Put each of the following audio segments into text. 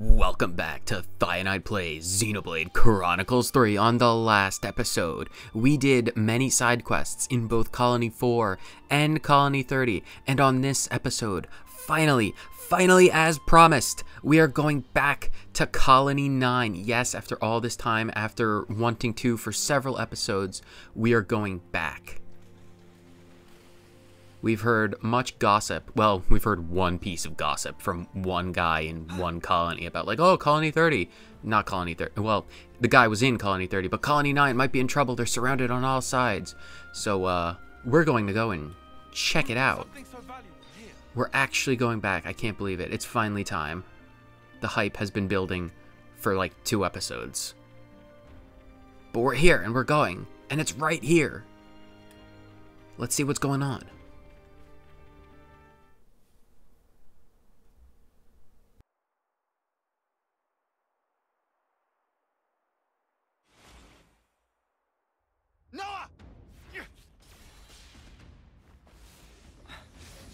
Welcome back to Cyanide Plays Xenoblade Chronicles 3. On the last episode, we did many side quests in both Colony 4 and Colony 30, and on this episode, finally as promised, we are going back to Colony 9. Yes, after all this time, after wanting to for several episodes, we are going back. We've heard much gossip. Well, we've heard one piece of gossip from one guy in one colony about like, oh, Colony 30. Not Colony 30. Well, the guy was in Colony 30, but Colony 9 might be in trouble. They're surrounded on all sides. So, we're going to go and check it out. We're actually going back. I can't believe it. It's finally time. The hype has been building for like 2 episodes. But we're here and we're going. And it's right here. Let's see what's going on.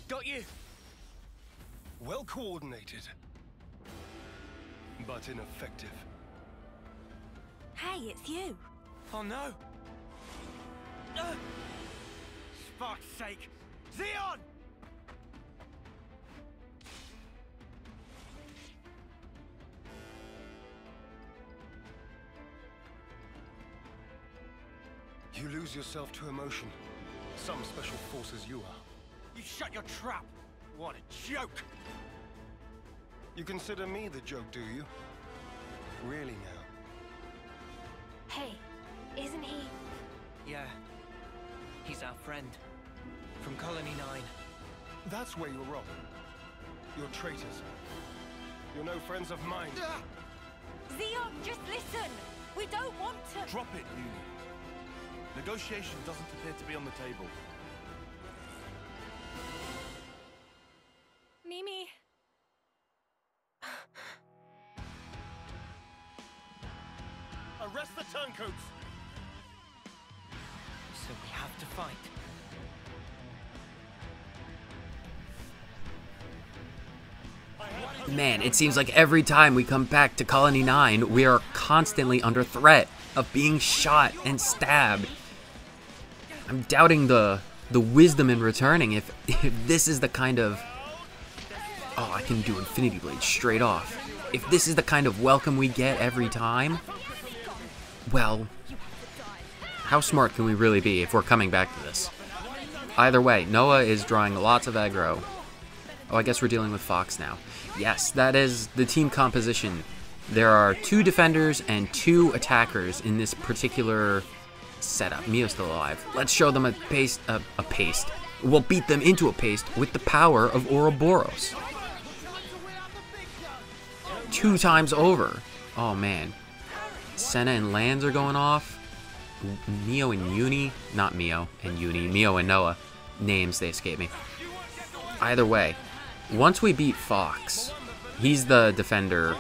Got you. Well coordinated, but ineffective. Hey, it's you. Oh no! Fuck's sake! Zeon! You lose yourself to emotion. Some special forces you are. You shut your trap! What a joke! You consider me the joke, do you? Really now? Hey, isn't he? Yeah. He's our friend. From Colony 9. That's where you're wrong. You're traitors. You're no friends of mine. Zeon, just listen! We don't want to— Drop it, Uni. Negotiation doesn't appear to be on the table. Mimi. Arrest the turncoats! So we have to fight. Man, it seems like every time we come back to Colony 9, we are constantly under threat of being shot and stabbed. I'm doubting the wisdom in returning if this is the kind of... Oh, I can do Infinity Blade straight off. If this is the kind of welcome we get every time, well, how smart can we really be if we're coming back to this? Either way, Noah is drawing lots of aggro. Oh, I guess we're dealing with Fox now. Yes, that is the team composition. There are 2 defenders and 2 attackers in this particular setup. Mio's still alive. Let's show them a paste. We'll beat them into a paste with the power of Ouroboros. 2 times over. Oh man. Senna and Lands are going off. Mio and Uni. Not Mio and Uni. Mio and Noah. Names, they escape me. Either way, once we beat Fox, he's the defender,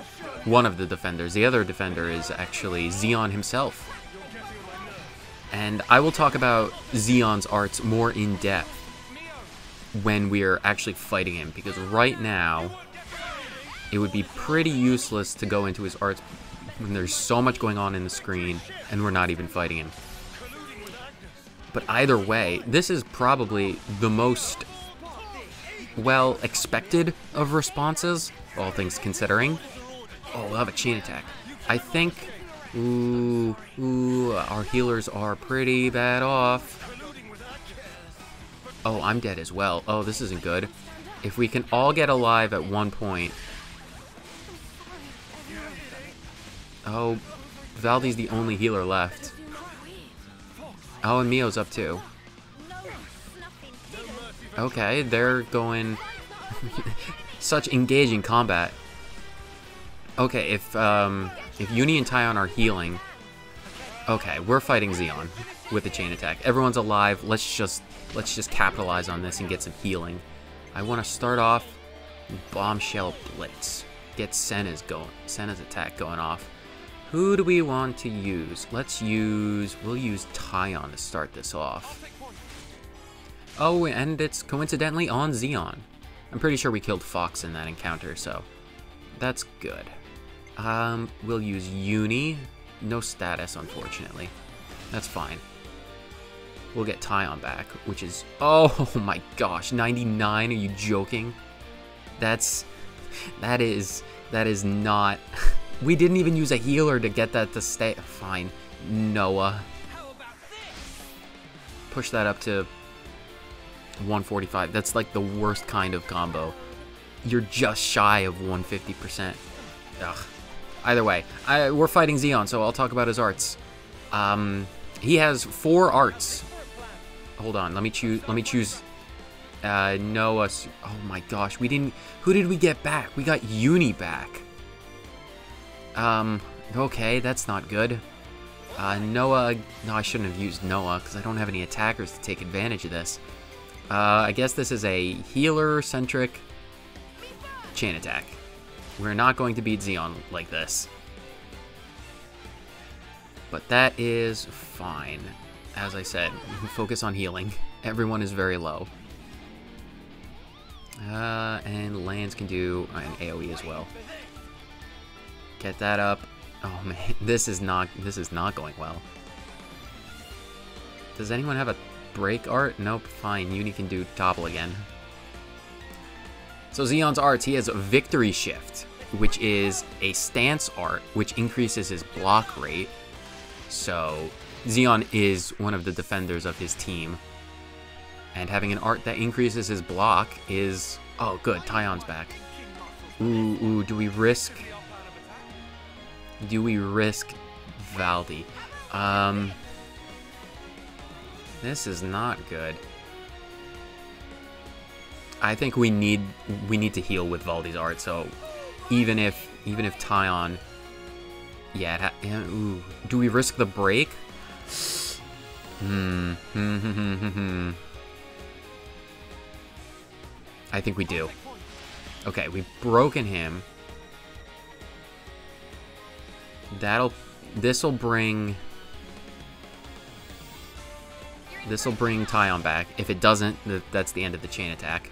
one of the defenders. The other defender is actually Zeon himself. And I will talk about Zeon's arts more in depth when we're actually fighting him, because right now it would be pretty useless to go into his arts when there's so much going on in the screen and we're not even fighting him. But either way, this is probably the most well expected of responses, all things considering. Oh, we'll have a chain attack. I think, our healers are pretty bad off. Oh, I'm dead as well. Oh, this isn't good. If we can all get alive at one point. Oh, Valdi's the only healer left. Oh, and Mio's up too. Okay, they're going... Such engaging combat. Okay, if Uni and Tyon are healing... Okay, we're fighting Zeon with the chain attack. Everyone's alive. Let's just capitalize on this and get some healing. I want to start off Bombshell Blitz. Get Senna's attack going off. Who do we want to use? We'll use Tyon to start this off. Oh, and it's coincidentally on Zeon. I'm pretty sure we killed Fox in that encounter, so that's good. We'll use Uni. No status, unfortunately. That's fine. We'll get Tyon back, which is... Oh my gosh, 99? Are you joking? That is not... We didn't even use a healer to get that to stay... Fine. Noah. Push that up to 145. That's like the worst kind of combo. You're just shy of 150%. Ugh. Either way, we're fighting Zeon, so I'll talk about his arts. He has 4 arts. Hold on, let me choose Noah. Oh my gosh, we didn't... Who did we get back? We got Uni back. Okay, that's not good. Noah... No, I shouldn't have used Noah, because I don't have any attackers to take advantage of this. I guess this is a healer-centric chain attack. We're not going to beat Zeon like this. But that is fine. As I said, we can focus on healing. Everyone is very low. And Lance can do an AoE as well. Get that up. Oh man, this is not going well. Does anyone have a break art? Nope, fine. Uni can do topple again. So Zeon's arts, he has a victory shift, which is a stance art, which increases his block rate. So Zeon is one of the defenders of his team. And having an art that increases his block is... Oh, good. Tyon's back. Ooh, do we risk... Valdi? This is not good. I think we need to heal with Valdi's art, so even if Tyon... Yeah, ooh. Do we risk the break? I think we do. Okay, we've broken him. This'll bring Tyon back. If it doesn't, that's the end of the chain attack.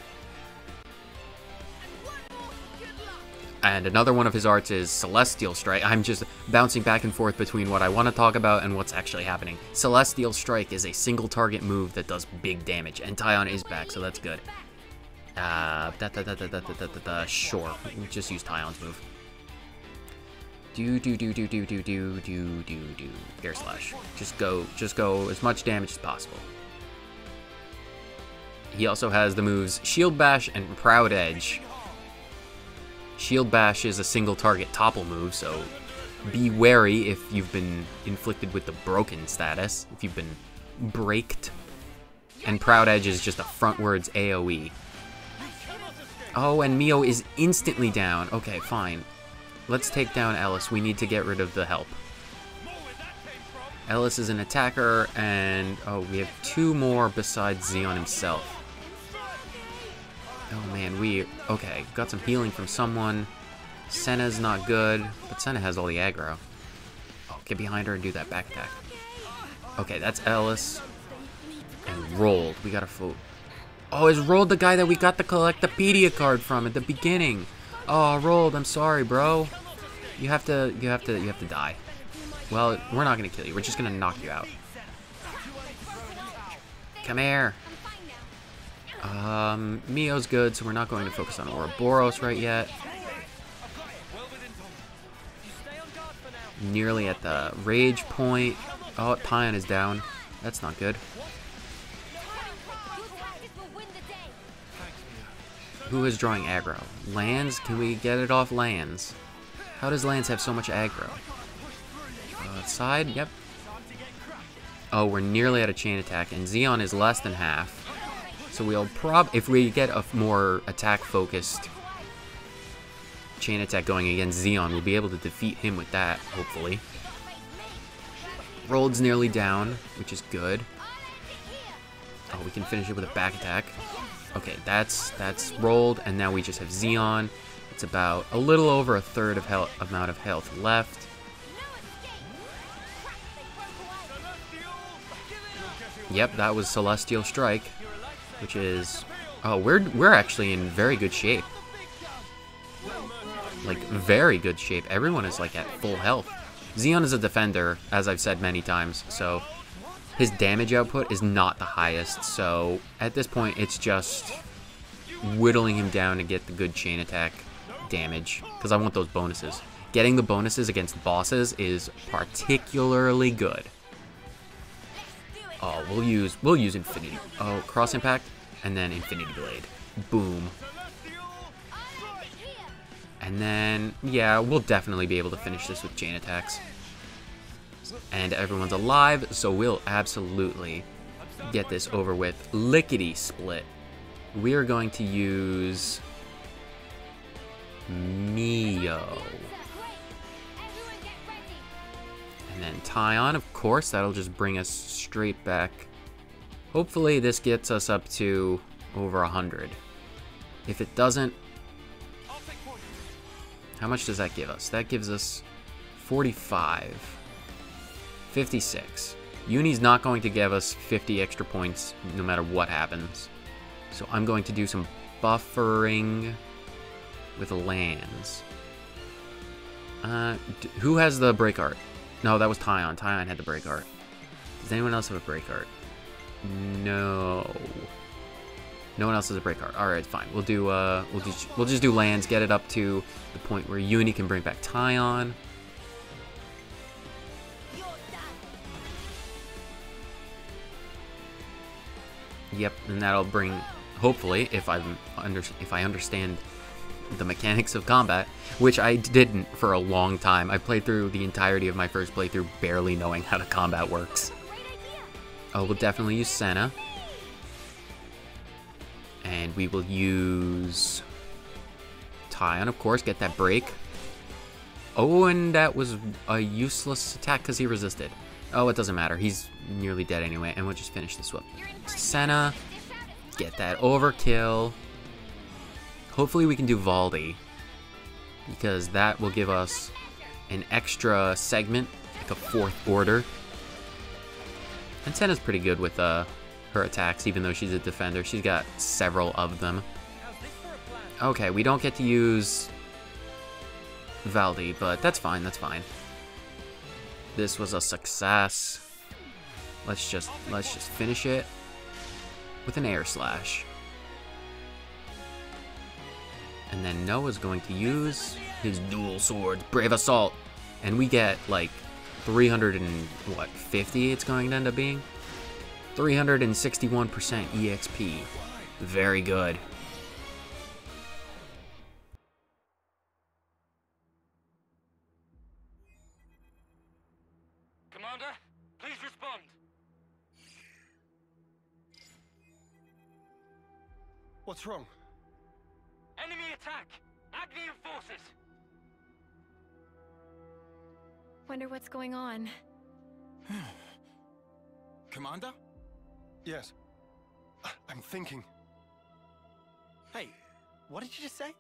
And another one of his arts is Celestial Strike. I'm just bouncing back and forth between what I want to talk about and what's actually happening. Celestial Strike is a single target move that does big damage, and Tyon is back, so that's good. Sure, we'll just use Tyon's move. Do. Air slash. Just go as much damage as possible. He also has the moves Shield Bash and Proud Edge. Shield Bash is a single target topple move, so be wary if you've been inflicted with the broken status, if you've been braked. And Proud Edge is just a frontwards AoE. Oh, and Mio is instantly down. Okay, fine. Let's take down Ellis. We need to get rid of the help. Ellis is an attacker, and oh, we have 2 more besides Zeon himself. Oh man, okay, got some healing from someone. Senna's not good, but Senna has all the aggro. Oh, get behind her and do that back attack. Okay, that's Ellis. And Rolled. We got a foot. Oh, is Rolled the guy that we got the Collectopedia card from at the beginning? Oh, Rolled, I'm sorry, bro. You have to die. Well, we're not gonna kill you. We're just gonna knock you out. Come here. Mio's good, so we're not going to focus on Ouroboros right yet. Nearly at the rage point. Oh, Tyon is down. That's not good. Who is drawing aggro? Lance? Can we get it off Lance? How does Lance have so much aggro? Side? Yep. Oh, we're nearly at a chain attack, and Zeon is less than half. So we'll if we get a more attack-focused chain attack going against Zeon, we'll be able to defeat him with that, hopefully. Rolled's nearly down, which is good. Oh, we can finish it with a back attack. Okay, that's Rolled, and now we just have Zeon. It's about a little over a third of amount of health left. Yep, that was Celestial Strike, which is... Oh, we're actually in very good shape. like, very good shape. Everyone is, like, at full health. Zeon is a defender, as I've said many times, so his damage output is not the highest. So at this point, it's just whittling him down to get the good chain attack damage, because I want those bonuses. Getting the bonuses against bosses is particularly good. Oh, we'll use Infinity. Oh, Cross Impact, and then Infinity Blade. Boom. And then, yeah, we'll definitely be able to finish this with chain attacks. And everyone's alive, so we'll absolutely get this over with. Lickety split. We are going to use Mio. And then Tyon, of course, that'll just bring us straight back. Hopefully this gets us up to over 100. If it doesn't, how much does that give us? That gives us 45. 56. Uni's not going to give us 50 extra points no matter what happens. So I'm going to do some buffering with lands. Who has the break art? No, that was Tyon. Tyon had the break art. Does anyone else have a break art? No. No one else has a break art. All right, fine. We'll just do lands. Get it up to the point where Uni can bring back Tyon. Yep, and that'll bring, hopefully, if I understand the mechanics of combat, which I didn't for a long time. I played through the entirety of my first playthrough barely knowing how the combat works. Oh, we'll definitely use Senna. And we will use Tyon, of course, get that break. Oh, and that was a useless attack because he resisted. Oh, it doesn't matter. He's nearly dead anyway, and we'll just finish this whip. Senna, get that overkill. Hopefully we can do Valdi, because that will give us an extra segment, like a fourth order. And Senna's pretty good with her attacks, even though she's a defender. She's got several of them. Okay, we don't get to use Valdi, but that's fine, that's fine. This was a success. Let's just finish it with an air slash. And then Noah's going to use his dual swords, Brave Assault. And we get like 350 it's going to end up being. 361% EXP. Very good. Commander, please respond. What's wrong? Enemy attack! Agnian forces! Wonder what's going on. Commander? Yes. I'm thinking. Hey, what did you just say?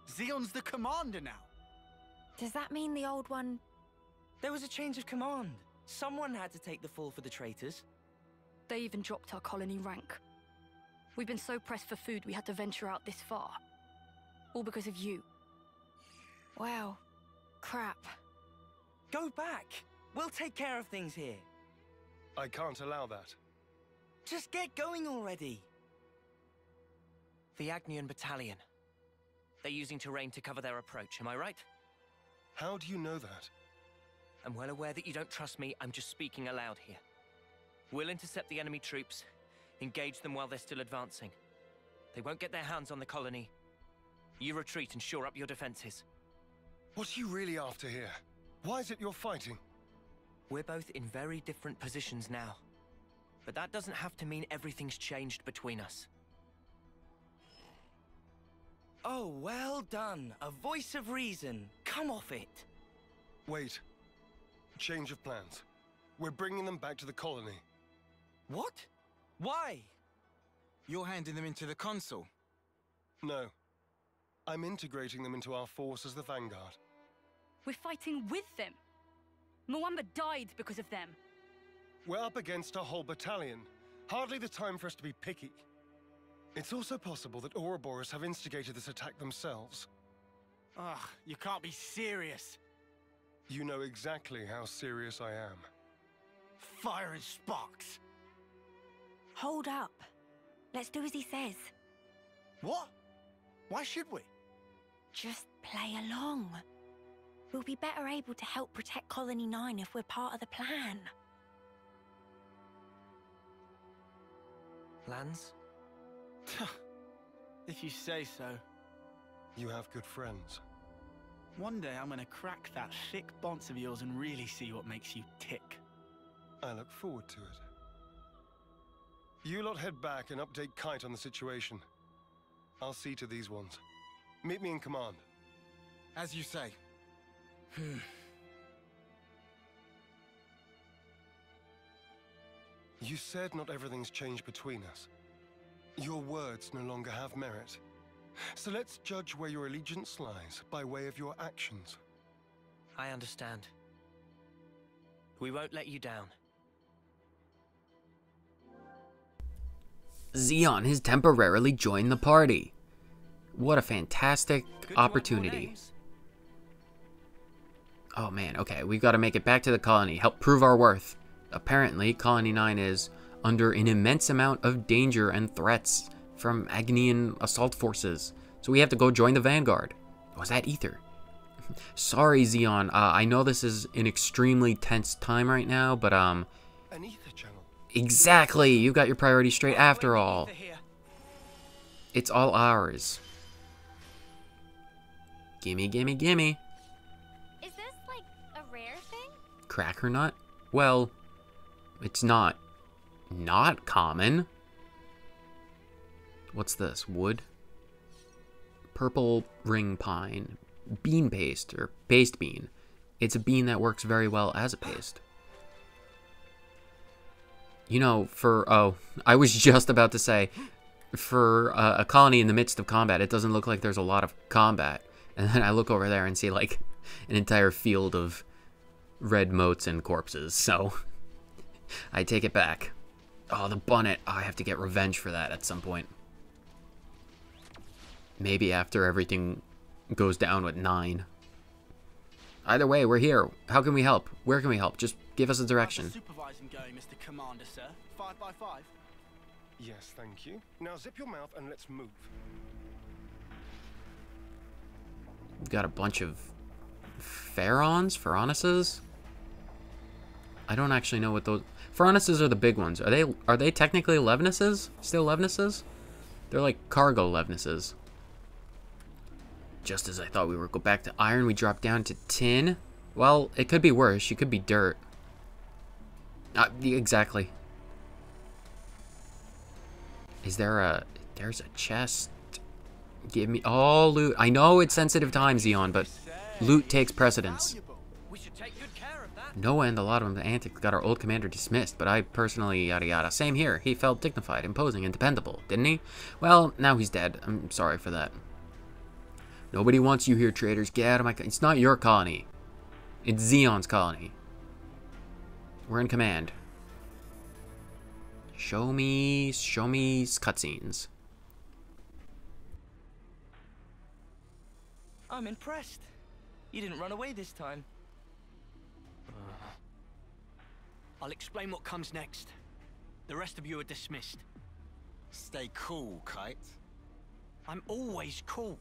Zeon's the commander now. Does that mean the old one? There was a change of command. Someone had to take the fall for the traitors. They even dropped our colony rank. We've been so pressed for food we had to venture out this far. All because of you. Wow. Crap. Go back. We'll take care of things here. I can't allow that. Just get going already. The Agnian battalion. They're using terrain to cover their approach, am I right? How do you know that? I'm well aware that you don't trust me. I'm just speaking aloud here. We'll intercept the enemy troops, engage them while they're still advancing. They won't get their hands on the colony. You retreat and shore up your defenses. What are you really after here? Why is it you're fighting? We're both in very different positions now. But that doesn't have to mean everything's changed between us. Oh, well done. A voice of reason. Come off it. Wait. Change of plans. We're bringing them back to the colony. What? Why? You're handing them into the Consul. No. I'm integrating them into our force as the Vanguard. We're fighting with them. Mwamba died because of them. We're up against a whole battalion. Hardly the time for us to be picky. It's also possible that Ouroboros have instigated this attack themselves. Ugh, you can't be serious. You know exactly how serious I am. Fire and sparks. Hold up. Let's do as he says. What? Why should we? Just play along. We'll be better able to help protect Colony 9 if we're part of the plan. Lands? If you say so. You have good friends. One day I'm gonna crack that thick bonce of yours and really see what makes you tick. I look forward to it. You lot head back and update Kite on the situation. I'll see to these ones. Meet me in command. As you say. You said not everything's changed between us. Your words no longer have merit. So let's judge where your allegiance lies by way of your actions. I understand. We won't let you down. Zeon has temporarily joined the party. What a fantastic Good opportunity. names. Oh man, okay, we've got to make it back to the colony, help prove our worth. Apparently, Colony 9 is under an immense amount of danger and threats from Agnian assault forces. So we have to go join the Vanguard. Was that Ether? Sorry, Zeon. I know this is an extremely tense time right now, but An ether channel. exactly. You got your priorities straight after all. Ether here. It's all ours. Gimme, gimme, gimme. Is this, like, a rare thing? Cracker nut? Well, it's not common. What's this? Wood? Purple ring pine. Bean paste, or paste bean. It's a bean that works very well as a paste. You know, I was just about to say, for a colony in the midst of combat, it doesn't look like there's a lot of combat. And then I look over there and see, like, an entire field of red motes and corpses, so I take it back. Oh, the bunnet. Oh, I have to get revenge for that at some point. Maybe after everything goes down with 9. Either way, we're here. How can we help? Where can we help? Just give us a direction. Supervising going, Mr. Commander, sir. 5 by 5. Yes, thank you. Now zip your mouth and let's move. We've got a bunch of Pharaohs? I don't actually know what those... Pharaohs are the big ones. Are they technically Levnesses? Still Levnesses? They're like cargo Levnesses. Just as I thought we were go back to iron, we dropped down to tin. Well, it could be worse. You could be dirt. Exactly. Is there a... There's a chest. Give me all loot. I know it's sensitive time, Zeon, but loot takes precedence. We should take good care of that. Noah and a lot of the antics got our old commander dismissed, but I personally yada yada. Same here. He felt dignified, imposing, and dependable, didn't he? Well, now he's dead. I'm sorry for that. Nobody wants you here, traitors. Get out of my... It's not your colony. It's Zeon's colony. We're in command. Show me cutscenes. I'm impressed. You didn't run away this time. I'll explain what comes next. The rest of you are dismissed. Stay cool, Kite. I'm always cool.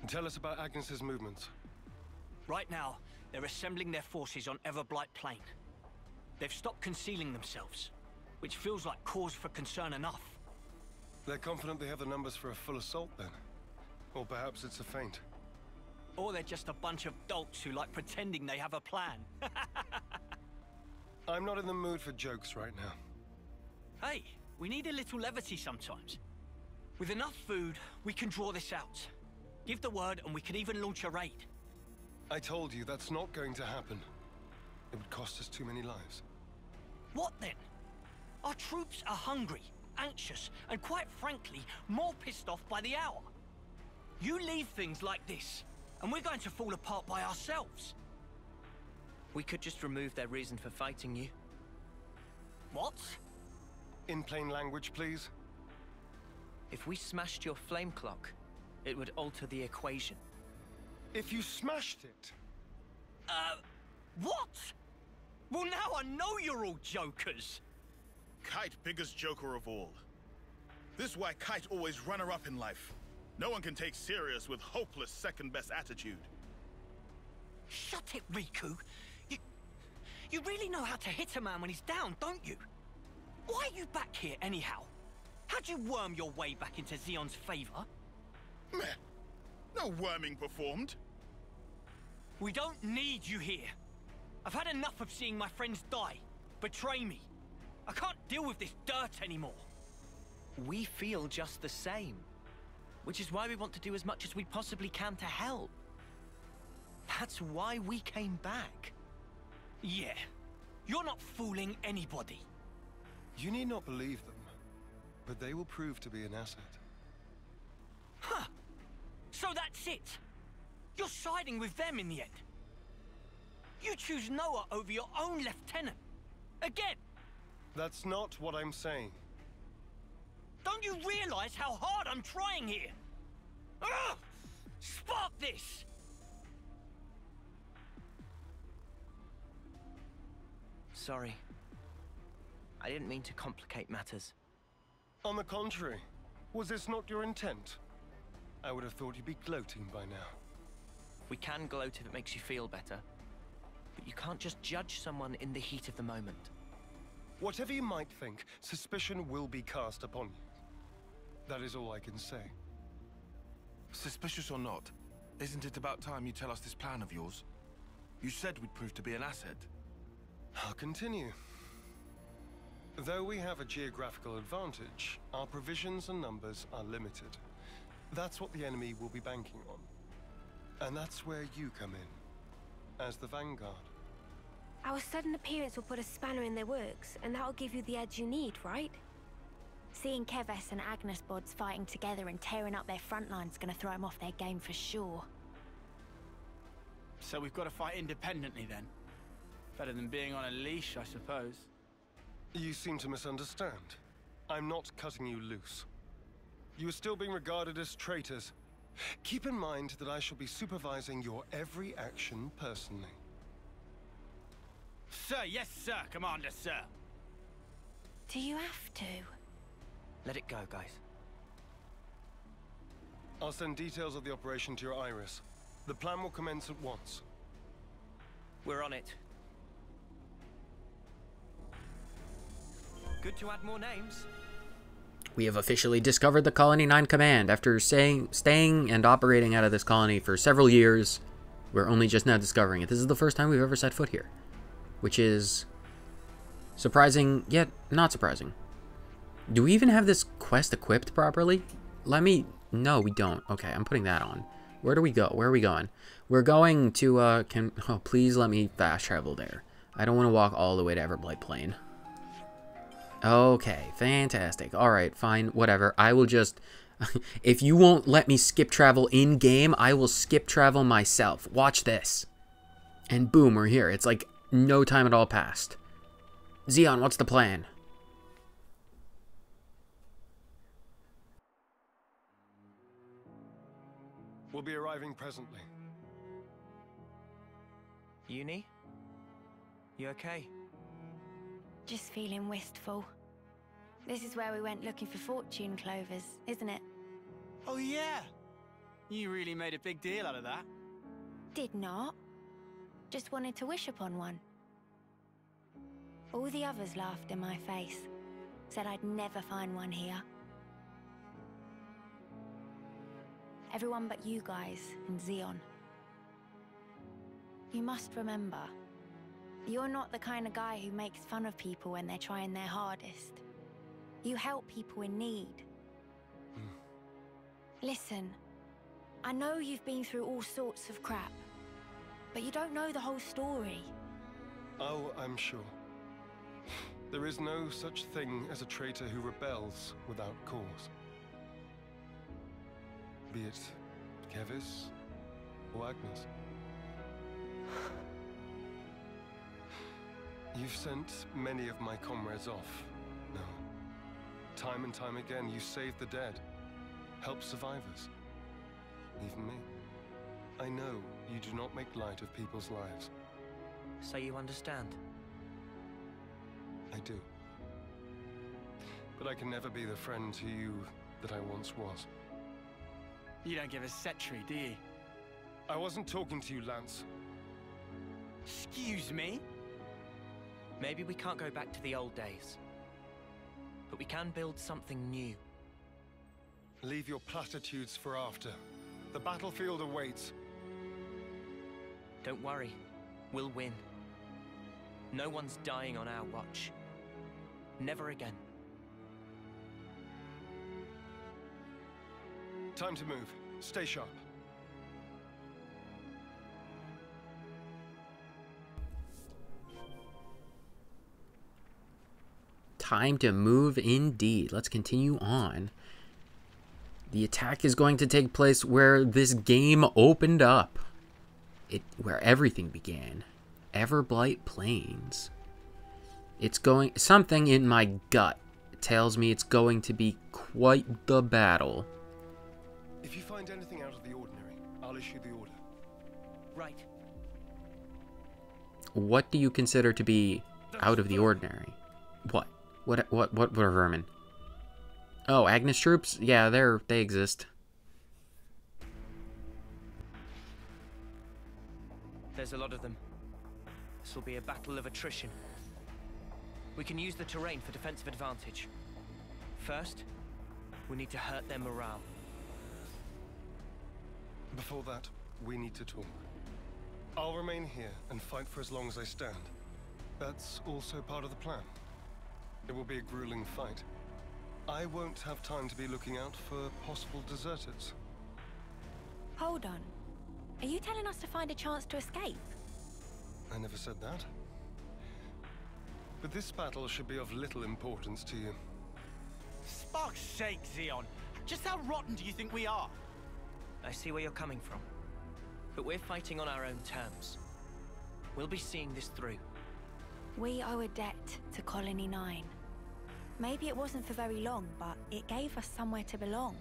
Tell us about Agnes's movements. Right now, they're assembling their forces on Everblight Plain. They've stopped concealing themselves, which feels like cause for concern enough. They're confident they have the numbers for a full assault, then? Or perhaps it's a feint. Or they're just a bunch of dolts who like pretending they have a plan. I'm not in the mood for jokes right now. Hey, we need a little levity sometimes. With enough food, we can draw this out. Give the word and we can even launch a raid. I told you that's not going to happen. It would cost us too many lives. What then? Our troops are hungry, anxious, and quite frankly, more pissed off by the hour. You leave things like this, and we're going to fall apart by ourselves. We could just remove their reason for fighting you. What? In plain language, please. If we smashed your flame clock, it would alter the equation. If you smashed it, What? Well, now I know you're all jokers. Kite biggest joker of all. This is why Kite always runner-up in life. No one can take serious with hopeless second-best attitude. Shut it, Riku. You really know how to hit a man when he's down, don't you? Why are you back here anyhow? How'd you worm your way back into Zeon's favor? Meh. No worming performed. We don't need you here. I've had enough of seeing my friends die, betray me. I can't deal with this dirt anymore. We feel just the same. Which is why we want to do as much as we possibly can to help. That's why we came back. Yeah, you're not fooling anybody. you need not believe them, but they will prove to be an asset. Huh. So that's it. You're siding with them in the end. You choose Noah over your own lieutenant. Again. That's not what I'm saying. Don't you realize how hard I'm trying here? Ugh! Spark this! Sorry. I didn't mean to complicate matters. On the contrary, was this not your intent? I would have thought you'd be gloating by now. We can gloat if it makes you feel better. But you can't just judge someone in the heat of the moment. Whatever you might think, suspicion will be cast upon you. That is all I can say. Suspicious or not, isn't it about time you tell us this plan of yours? You said we'd prove to be an asset. I'll continue. Though we have a geographical advantage, our provisions and numbers are limited. That's what the enemy will be banking on. And that's where you come in, as the vanguard. Our sudden appearance will put a spanner in their works, and that'll give you the edge you need, right? Seeing Keves and Agnes bods fighting together and tearing up their front line's gonna throw them off their game for sure. So we've got to fight independently then? Better than being on a leash, I suppose. You seem to misunderstand. I'm not cutting you loose. You are still being regarded as traitors. Keep in mind that I shall be supervising your every action personally. Sir, yes sir, Commander, sir. Do you have to? Let it go, guys. I'll send details of the operation to your iris. The plan will commence at once. We're on it. Good to add more names. We have officially discovered the Colony 9 Command. After staying and operating out of this colony for several years, we're only just now discovering it. This is the first time we've ever set foot here, which is surprising, yet not surprising. Do we even have this quest equipped properly? No, we don't. Okay, I'm putting that on. Where do we go? Where are we going? We're going to, oh, please let me fast travel there. I don't want to walk all the way to Everblight Plain. Okay, fantastic. Alright, fine, whatever. I will just... if you won't let me skip travel in-game, I will skip travel myself. Watch this. And boom, we're here. It's like no time at all passed. Zeon, what's the plan? We'll be arriving presently. Uni? You okay? Just feeling wistful. This is where we went looking for fortune clovers, isn't it? Oh yeah! You really made a big deal out of that. Did not. Just wanted to wish upon one. All the others laughed in my face. Said I'd never find one here. Everyone but you guys and Zeon. You must remember, you're not the kind of guy who makes fun of people when they're trying their hardest. You help people in need. Listen, I know you've been through all sorts of crap, but you don't know the whole story. Oh, I'm sure. There is no such thing as a traitor who rebels without cause. Be it Keves or Agnes. You've sent many of my comrades off. No. Time and time again, you saved the dead. help survivors. Even me. I know you do not make light of people's lives. So you understand? I do. But I can never be the friend to you that I once was. You don't give a set treat, do you? I wasn't talking to you, Lance. Excuse me? Maybe we can't go back to the old days. But we can build something new. Leave your platitudes for after. The battlefield awaits. Don't worry. We'll win. No one's dying on our watch. Never again. Time to move. Stay sharp. Time to move indeed. Let's continue on. The attack is going to take place where this game opened up. Where everything began. Everblight Plains. It's going... Something in my gut tells me it's going to be quite the battle. If you find anything out of the ordinary, I'll issue the order. Right. What do you consider to be out of the ordinary? What? What are vermin? Oh, Agnes troops? Yeah, they exist. There's a lot of them. This will be a battle of attrition. We can use the terrain for defensive advantage. First, we need to hurt their morale. Before that, we need to talk. I'll remain here and fight for as long as I stand. That's also part of the plan. It will be a grueling fight. I won't have time to be looking out for possible deserters. Hold on. Are you telling us to find a chance to escape? I never said that. But this battle should be of little importance to you. Spark's sake, Zeon. Just how rotten do you think we are? I see where you're coming from. But we're fighting on our own terms. We'll be seeing this through. We owe a debt to Colony 9. Maybe it wasn't for very long, but it gave us somewhere to belong.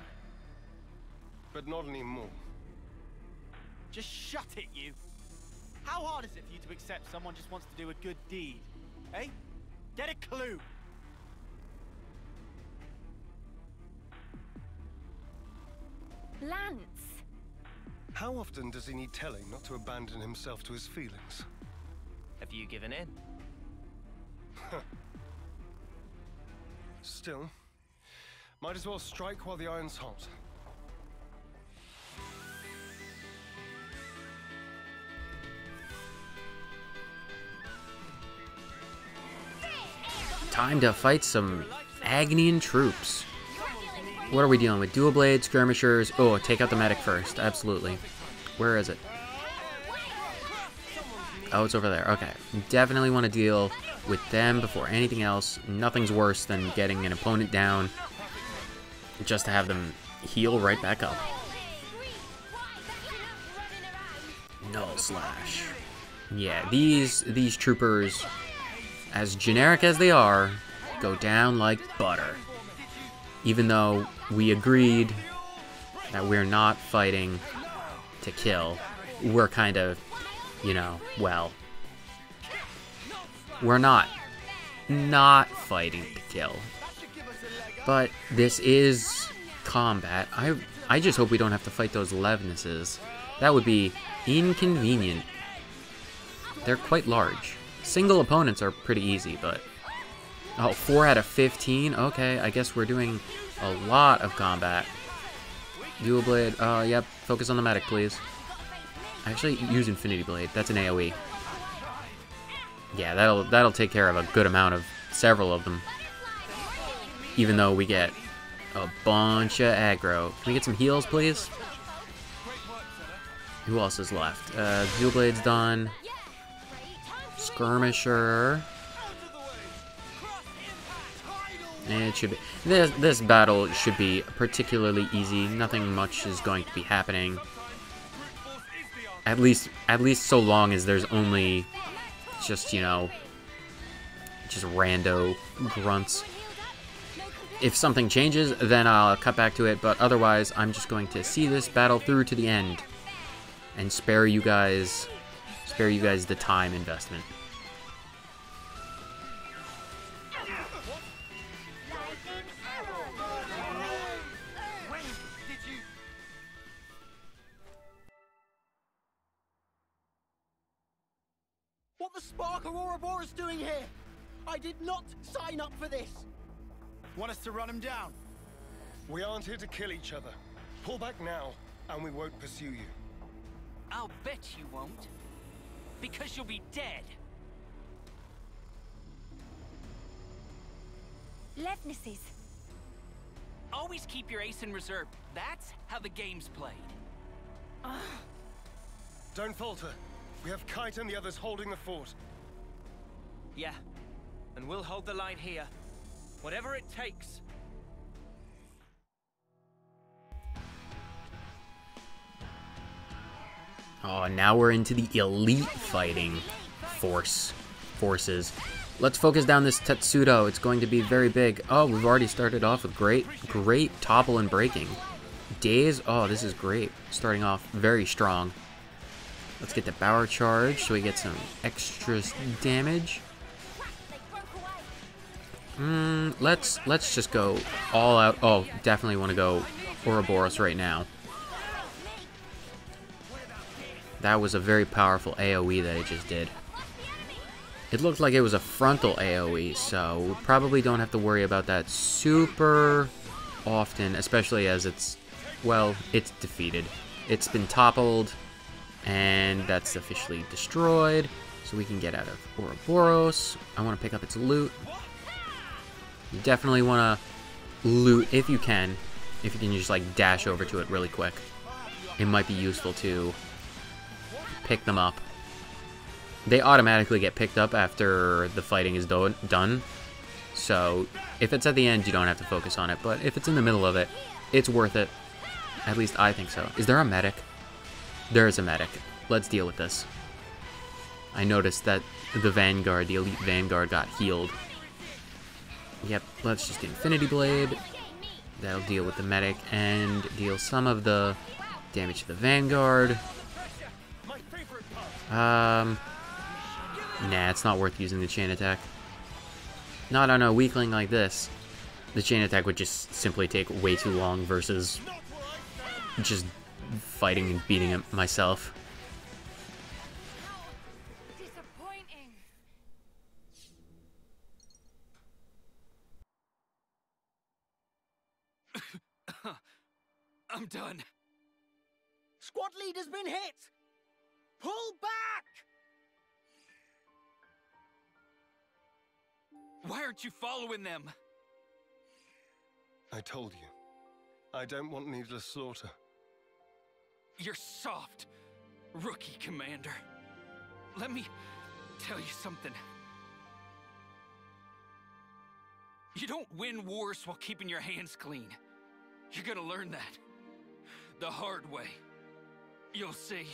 But not anymore. Just shut it, you. How hard is it for you to accept someone just wants to do a good deed? Eh? Get a clue. Lance! How often does he need telling not to abandon himself to his feelings? Have you given in? Still, might as well strike while the iron's hot. Time to fight some Agnian troops. What are we dealing with? Dual blade, skirmishers. Oh, take out the medic first. Absolutely. Where is it? Oh, it's over there. Okay. Definitely want to deal with them before anything else. Nothing's worse than getting an opponent down just to have them heal right back up. Null slash. Yeah, these troopers, as generic as they are, go down like butter. Even though we agreed that we're not fighting to kill, we're kind of, you know, well, we're not fighting to kill. But this is combat. I just hope we don't have to fight those Levnesses. That would be inconvenient. They're quite large. Single opponents are pretty easy, but... Oh, 4 out of 15? Okay, I guess we're doing a lot of combat. Dual blade. Yep. Focus on the medic, please. Actually, use Infinity Blade. That's an AoE. Yeah, that'll take care of a good amount of several of them. Even though we get a bunch of aggro. Can we get some heals, please? Who else is left? Dual Blade's done. Skirmisher. And it should be... This battle should be particularly easy. Nothing much is going to be happening. At least so long as there's only just, you know, just rando grunts. If something changes, then I'll cut back to it, but otherwise, I'm just going to see this battle through to the end and spare you guys the time investment. What the spark are Ouroboros doing here? I did not sign up for this. Want us to run him down? We aren't here to kill each other. Pull back now, and we won't pursue you. I'll bet you won't. Because you'll be dead. Levnesses. Always keep your ace in reserve. That's how the game's played. Don't falter. We have Kite and the others holding the fort. Yeah, and we'll hold the line here. Whatever it takes. Oh, now we're into the elite fighting forces. Let's focus down this Tetsudo. It's going to be very big. Oh, we've already started off with great topple and breaking. Daze, oh, this is great. Starting off very strong. Let's get the Power Charge so we get some extra damage. Let's just go all out. Oh, definitely want to go Ouroboros right now. That was a very powerful AoE that it just did. It looked like it was a frontal AoE, so we probably don't have to worry about that super often, especially as it's defeated. It's been toppled, and that's officially destroyed, so we can get out of Ouroboros. I want to pick up its loot. You definitely want to loot if you can just like dash over to it really quick. It might be useful to pick them up. They automatically get picked up after the fighting is done. So if it's at the end, you don't have to focus on it. But if it's in the middle of it, it's worth it. At least I think so. Is there a medic? There is a medic. Let's deal with this. I noticed that the Vanguard, the Elite Vanguard, got healed. Yep, let's just Infinity Blade. That'll deal with the medic and deal some of the damage to the Vanguard. Nah, it's not worth using the chain attack. Not on a weakling like this. The chain attack would just simply take way too long versus just fighting and beating him myself. Disappointing. I'm done. Squad leader's been hit! Pull back! Why aren't you following them? I told you. I don't want needless slaughter. You're soft, rookie commander. Let me tell you something. You don't win wars while keeping your hands clean. You're gonna learn that. The hard way. You'll see.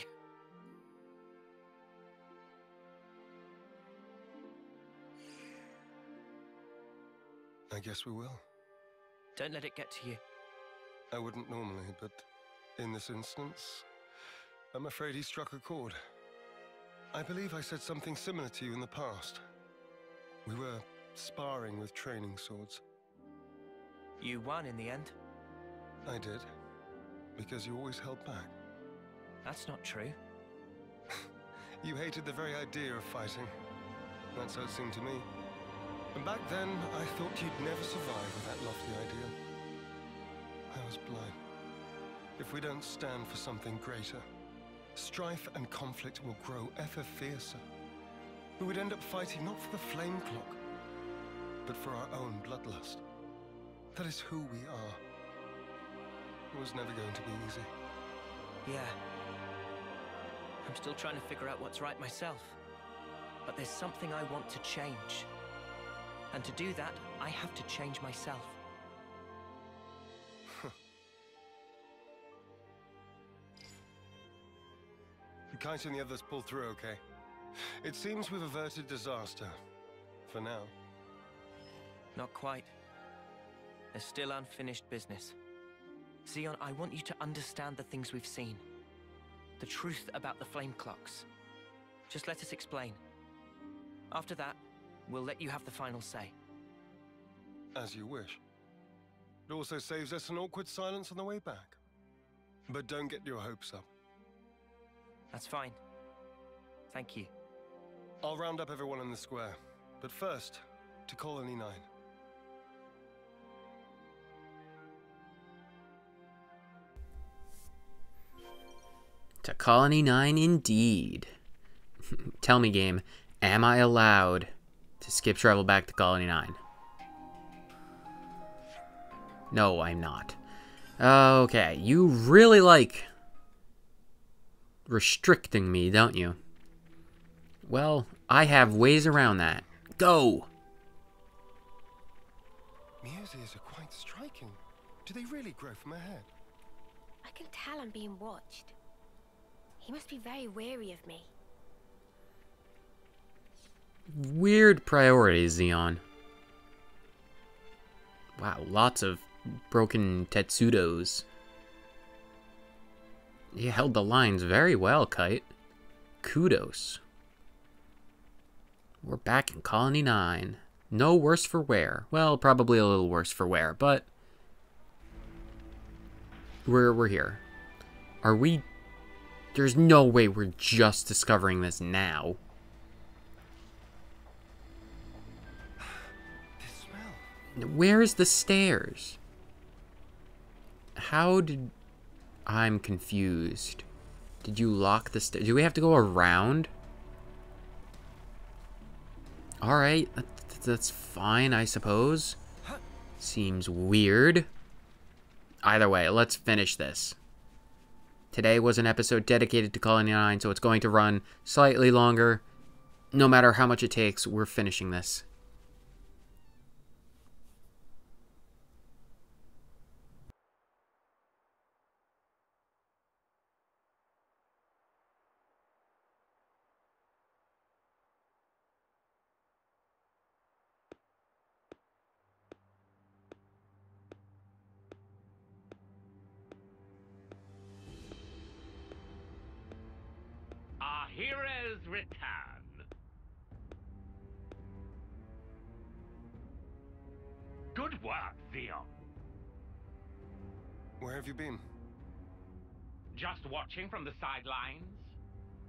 I guess we will. Don't let it get to you. I wouldn't normally, but in this instance, I'm afraid he struck a chord. I believe I said something similar to you in the past. We were sparring with training swords. You won in the end. I did, because you always held back. That's not true. You hated the very idea of fighting. That's how it seemed to me. And back then, I thought you'd never survive with that lofty ideal. I was blind. If we don't stand for something greater, strife and conflict will grow ever fiercer. We would end up fighting not for the flame clock, but for our own bloodlust. That is who we are. It was never going to be easy. Yeah. I'm still trying to figure out what's right myself. But there's something I want to change. And to do that, I have to change myself. Kite and the others pull through okay. It seems we've averted disaster. For now. Not quite. There's still unfinished business. Zeon, I want you to understand the things we've seen. The truth about the flame clocks. Just let us explain. After that, we'll let you have the final say. As you wish. It also saves us an awkward silence on the way back. But don't get your hopes up. That's fine. Thank you. I'll round up everyone in the square. But first, to Colony 9. To Colony 9 indeed. Tell me, game, am I allowed to skip travel back to Colony 9? No, I'm not. Okay, you really like restricting me, don't you? Well, I have ways around that. Go! Mio's ears are quite striking. Do they really grow from her head? I can tell I'm being watched. He must be very wary of me. Weird priorities, Zeon. Wow, lots of broken Tetsudos. You held the lines very well, Kite. Kudos. We're back in Colony 9. No worse for wear. Well, probably a little worse for wear, but we're here. Are we? There's no way we're just discovering this now. This smell. Where is the stairs? How did... I'm confused. Did you lock the stairs? Do we have to go around? Alright, that's fine, I suppose. Seems weird. Either way, let's finish this. Today was an episode dedicated to Colony 9, so it's going to run slightly longer. No matter how much it takes, we're finishing this. Our heroes return. Good work, Zeon. Where have you been? Just watching from the sidelines.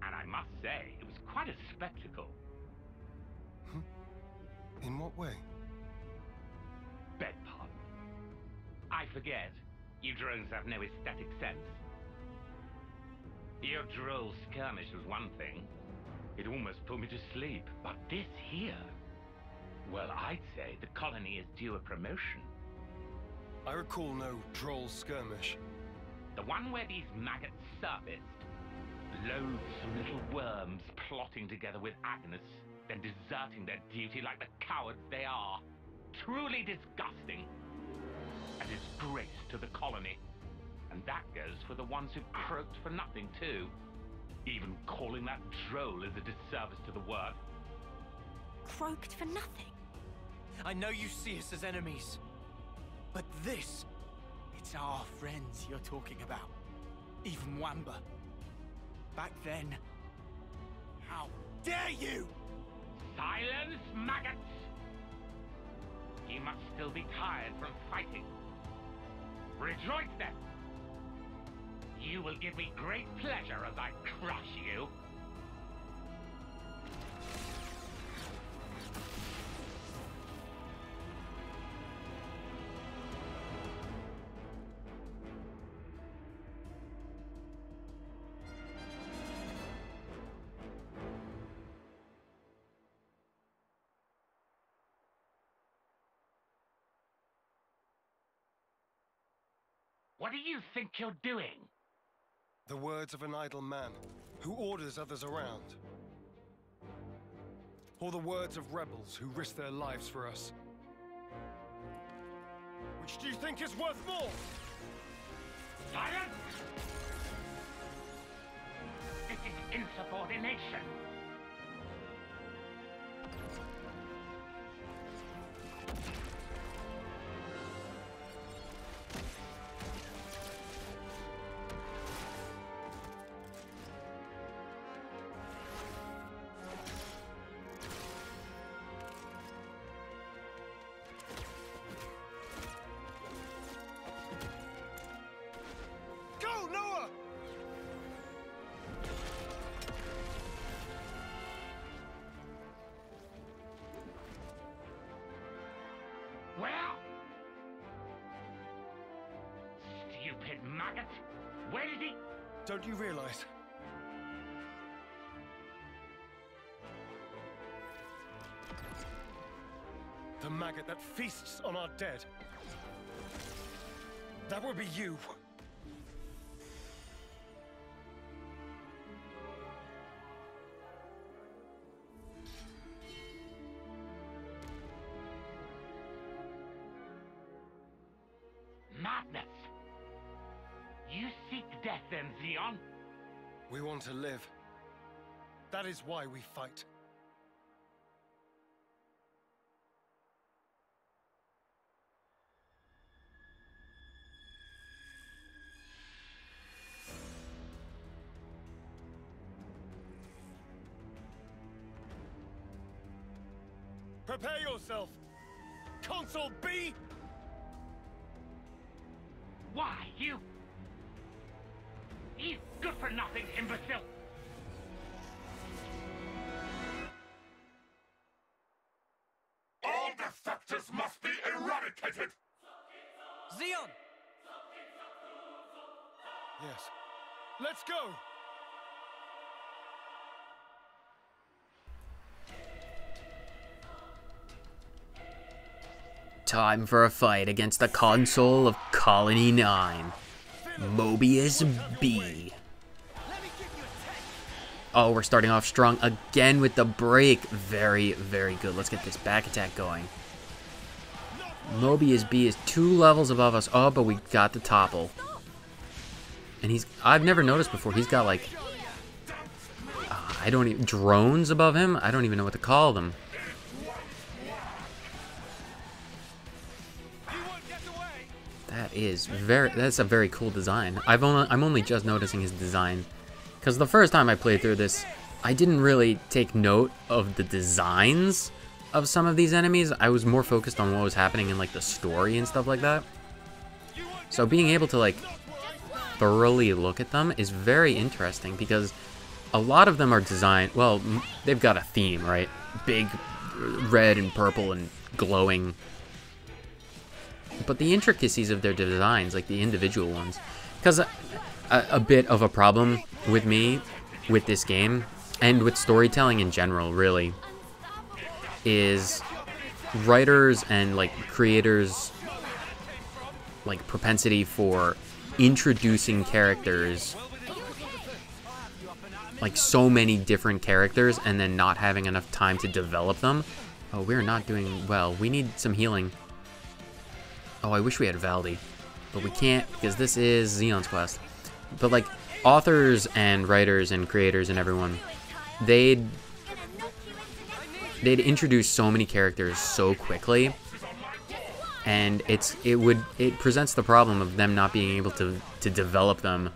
And I must say, it was quite a spectacle. In what way? Beg pardon. I forget. You drones have no aesthetic sense. Your droll skirmish was one thing. It almost put me to sleep. But this here... Well, I'd say the colony is due a promotion. I recall no droll skirmish. The one where these maggots surfaced. Loathsome little worms plotting together with Agnes, then deserting their duty like the cowards they are. Truly disgusting. A disgrace to the colony. And that goes for the ones who croaked for nothing, too. Even calling that droll is a disservice to the work. Croaked for nothing? I know you see us as enemies, but this, it's our friends you're talking about. Even Wamba. Back then, how dare you! Silence, maggots! You must still be tired from fighting. Rejoice then! You will give me great pleasure as I crush you. What do you think you're doing? The words of an idle man who orders others around. Or the words of rebels who risk their lives for us. Which do you think is worth more? Silence! This is insubordination. Don't you realize? The maggot that feasts on our dead. That would be you. Madness! You seek death then, Zeon? We want to live. That is why we fight. Prepare yourself! Console B! Why, you good-for-nothing imbecile! All defectors must be eradicated! Zeon! Yes. Let's go! Time for a fight against the console of Colony 9. Mobius B. Oh, we're starting off strong again with the break. Very, very good. Let's get this back attack going. Mobius B is 2 levels above us. Oh, but we got the topple. And I've never noticed before, he's got like, drones above him? I don't even know what to call them. That's a very cool design. I'm only just noticing his design, because the first time I played through this, I didn't really take note of the designs of some of these enemies. I was more focused on what was happening in like the story and stuff like that. So being able to like thoroughly look at them is very interesting, because a lot of them are designed, well, they've got a theme, right? Big red and purple and glowing. But the intricacies of their designs, like the individual ones, because a bit of a problem with me with this game, and with storytelling in general, really, is writers and like creators' like propensity for introducing characters, like so many different characters, and then not having enough time to develop them. Oh, we're not doing well. We need some healing. Oh, I wish we had Valdi, but we can't, because this is Zeon's quest. But like authors and writers and creators and everyone, they'd introduce so many characters so quickly, and it presents the problem of them not being able to develop them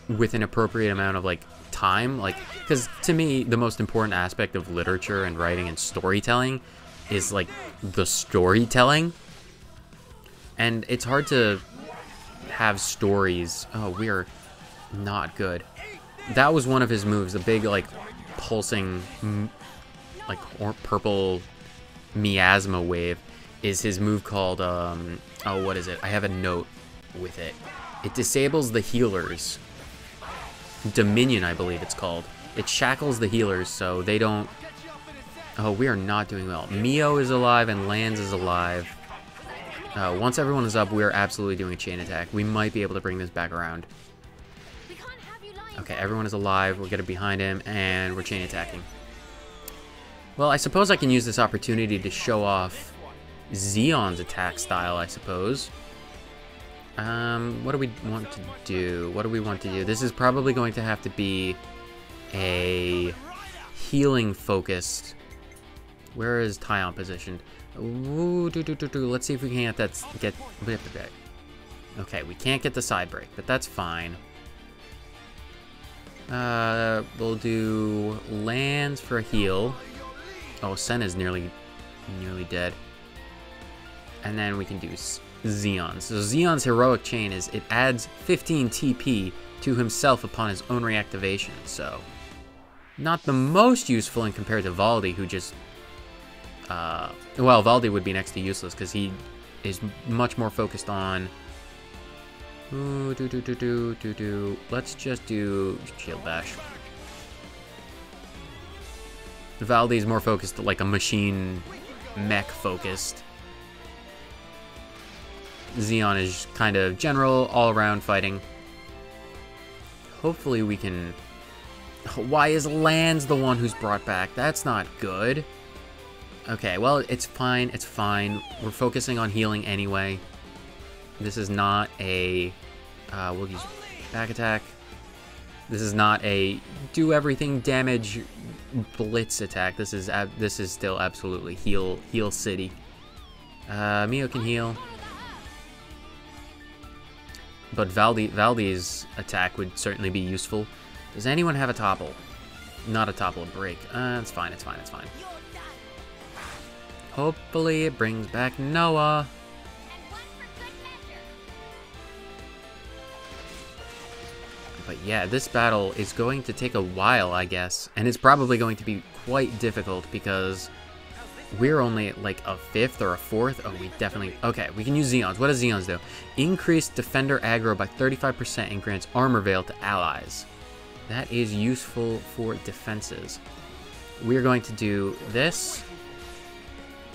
with an appropriate amount of like time. Like, because to me, the most important aspect of literature and writing and storytelling is like the storytelling. And it's hard to have stories. Oh, we are not good. That was one of his moves, a big, like, pulsing, like, purple miasma wave is his move called, oh, what is it? I have a note with it. It disables the healers. Dominion, I believe it's called. It shackles the healers so they don't... Oh, we are not doing well. Mio is alive and Lanz is alive. Once everyone is up, we're absolutely doing a chain attack. We might be able to bring this back around. Okay, everyone is alive. We'll get it behind him, and we're chain attacking. Well, I suppose I can use this opportunity to show off Zeon's attack style, I suppose. What do we want to do? What do we want to do? This is probably going to have to be a healing-focused... Where is Tyon positioned? Ooh, let's see if we can get okay, we can't get the side break, but that's fine. We'll do Lands for a heal. Oh, Sen is nearly dead. And then we can do Zeon. So Zeon's heroic chain is it adds 15 TP to himself upon his own reactivation. So not the most useful in compared to Valdi, who just well, Valdi would be next to useless because he is much more focused on Ooh, Let's just do shield bash. Valdi's more focused, like a machine mech focused. Zeon is kind of general, all-around fighting. Hopefully we can... Why is Lands the one who's brought back? That's not good. Okay, well, it's fine, it's fine. We're focusing on healing anyway. This is not a... we'll use back attack. This is not a do everything damage blitz attack. This is still absolutely heal city. Mio can heal. But Valdi's attack would certainly be useful. Does anyone have a topple? Not a topple, a break. It's fine, it's fine, it's fine. Hopefully it brings back Noah. But yeah, this battle is going to take a while, I guess. And it's probably going to be quite difficult because we're only at like a 5th or a 4th. Oh, we definitely... Okay, we can use Zeons. What does Zeons do? Increase defender aggro by 35% and grants armor veil to allies. That is useful for defenses. We're going to do this.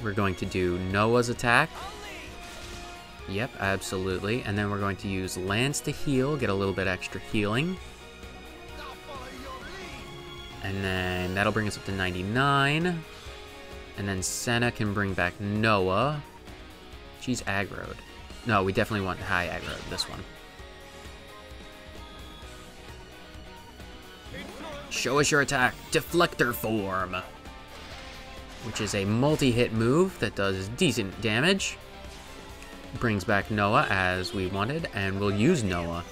We're going to do Noah's attack. Yep, absolutely. And then we're going to use Lance to heal, get a little bit extra healing. And then that'll bring us up to 99. And then Senna can bring back Noah. She's aggroed. No, we definitely want high aggro, this one. Show us your attack. Deflector form. Which is a multi-hit move that does decent damage. Brings back Noah as we wanted, and we'll use Noah.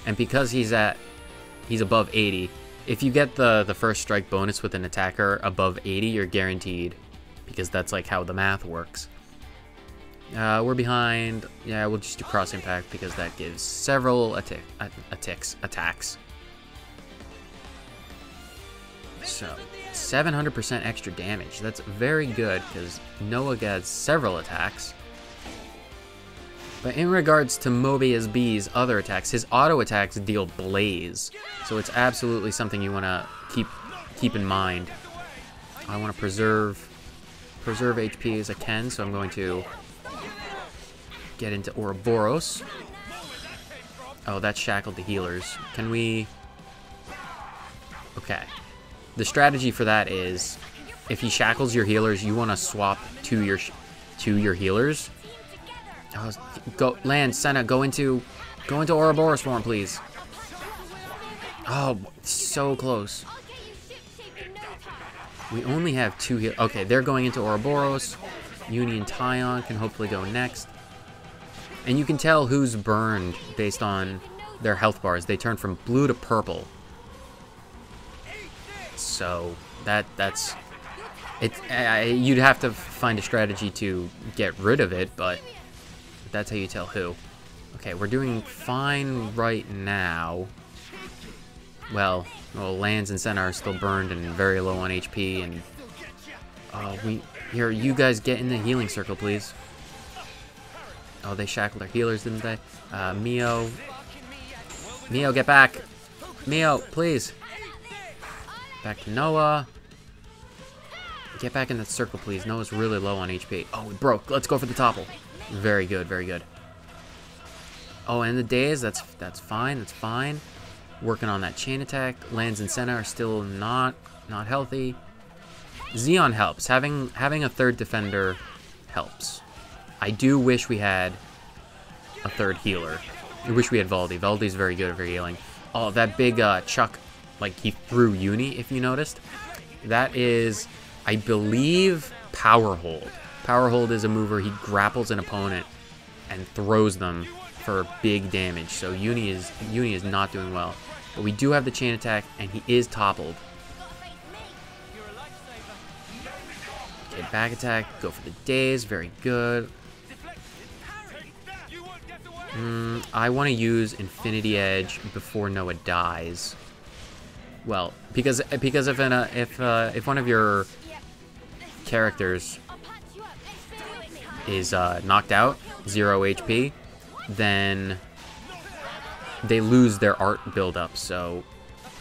And because he's above 80, if you get the first strike bonus with an attacker above 80, you're guaranteed, because that's like how the math works. We're behind. Yeah, we'll just do cross impact because that gives several attacks. So 700% extra damage. That's very good because Noah gets several attacks. But in regards to Mobius B's other attacks, his auto attacks deal blaze. So it's absolutely something you want to keep in mind. I want to preserve HP as I can, so I'm going to get into Ouroboros. Oh, that shackled the healers. Can we... Okay. The strategy for that is, if he shackles your healers, you want to swap to your healers. Oh, go, Land, Senna, go into Ouroboros form, please. Oh, so close. We only have 2 healers. Okay, they're going into Ouroboros. Uni and Tyon can hopefully go next. And you can tell who's burned based on their health bars. They turn from blue to purple. So that's it. You'd have to find a strategy to get rid of it, but that's how you tell who. Okay, we're doing fine right now. Well, Lands and Senna are still burned and very low on HP, and you guys get in the healing circle, please. Oh, they shackled their healers, didn't they? Mio, get back. Mio, please. Back to Noah. Get back in that circle, please. Noah's really low on HP. Oh, it broke. Let's go for the topple. Very good, very good. Oh, and the days, that's fine, that's fine. Working on that chain attack. Lands and Senna are still not healthy. Zeon helps. Having a third defender helps. I do wish we had a third healer. I wish we had Valdi. Valdi's very good at healing. Oh, that big Chuck, like he threw Uni, if you noticed. That is, I believe, Power Hold. Power Hold is a move where he grapples an opponent and throws them for big damage. So Uni is not doing well. But we do have the chain attack, and he is toppled. Okay, back attack. Go for the daze. Very good. I want to use Infinity Edge before Noah dies. Well, because if one of your characters is knocked out, 0 HP, then they lose their art buildup. So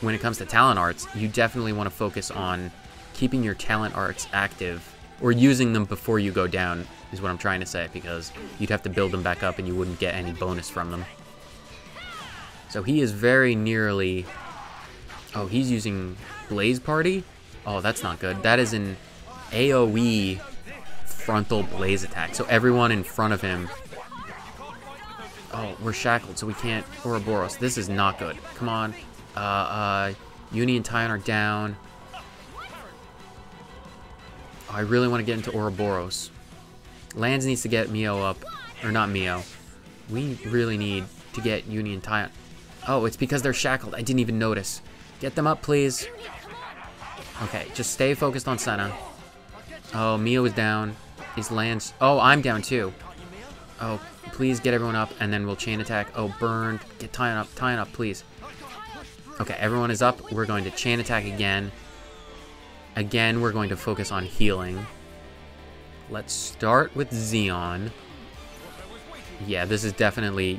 when it comes to talent arts, you definitely want to focus on keeping your talent arts active, or using them before you go down, is what I'm trying to say, because you'd have to build them back up and you wouldn't get any bonus from them. So he is very nearly... Oh, he's using Blaze Party? Oh, that's not good. That is an AoE frontal blaze attack. So everyone in front of him... Oh, we're shackled, so we can't Ouroboros. This is not good. Come on. Uni and Tyon are down. Oh, I really want to get into Ouroboros. Lands needs to get Mio up. Or not Mio. We really need to get Uni and Tyon. Oh, it's because they're shackled. I didn't even notice. Get them up, please. Okay, just stay focused on Senna. Oh, Mio is down. His lands... Oh, I'm down too. Oh, please get everyone up, and then we'll chain attack. Oh, burned. Get Tyon up, please. Okay, everyone is up. We're going to chain attack again. Again, we're going to focus on healing. Let's start with Zeon. Yeah, this is definitely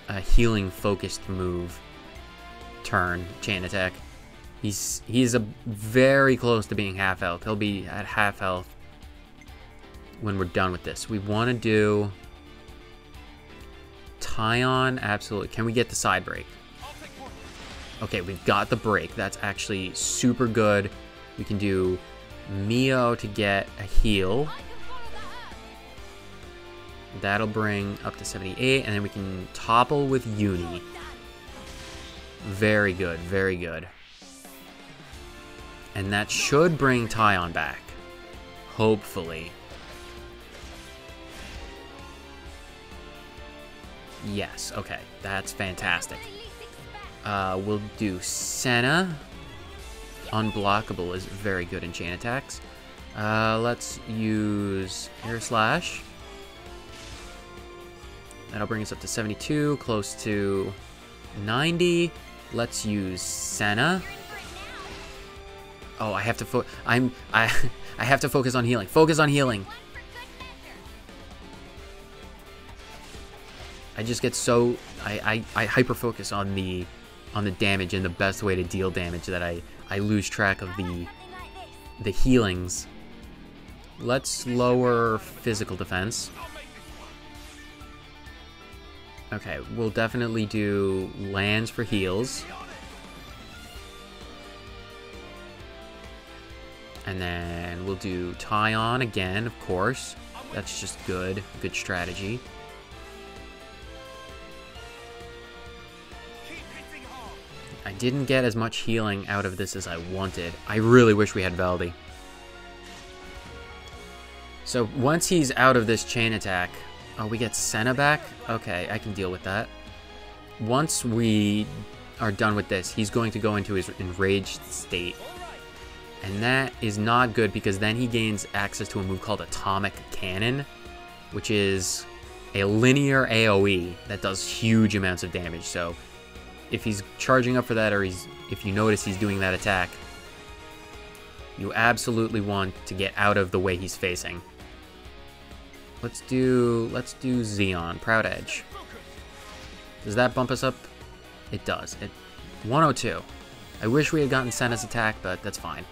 a healing-focused move. Turn, chain attack. He's very close to being half health. He'll be at half health when we're done with this. We want to do Tyon, absolutely. Can we get the side break? Okay, we've got the break. That's actually super good. We can do Mio to get a heal. That'll bring up to 78, and then we can topple with Uni. Very good, very good. And that should bring Tyon back. Hopefully. Yes, okay. That's fantastic. We'll do Senna. Unblockable is very good in chain attacks. Let's use Air Slash. That'll bring us up to 72, close to 90. Let's use Senna. Oh, I have to I have to focus on healing. Focus on healing. I just get so I hyper focus on the damage, and the best way to deal damage that I lose track of the healings. Let's lower physical defense. Okay, we'll definitely do lands for heals. And then we'll do Tyon again, of course. That's just good. Good strategy. I didn't get as much healing out of this as I wanted. I really wish we had Valdi. So once he's out of this chain attack... Oh, we get Senna back? Okay, I can deal with that. Once we are done with this, he's going to go into his enraged state. And that is not good, because then he gains access to a move called Atomic Cannon, which is a linear AoE that does huge amounts of damage. So if he's charging up for that, or if you notice he's doing that attack, you absolutely want to get out of the way he's facing. Let's do Zeon, Proud Edge. Does that bump us up? It does. 102. I wish we had gotten Senna's attack, but that's fine.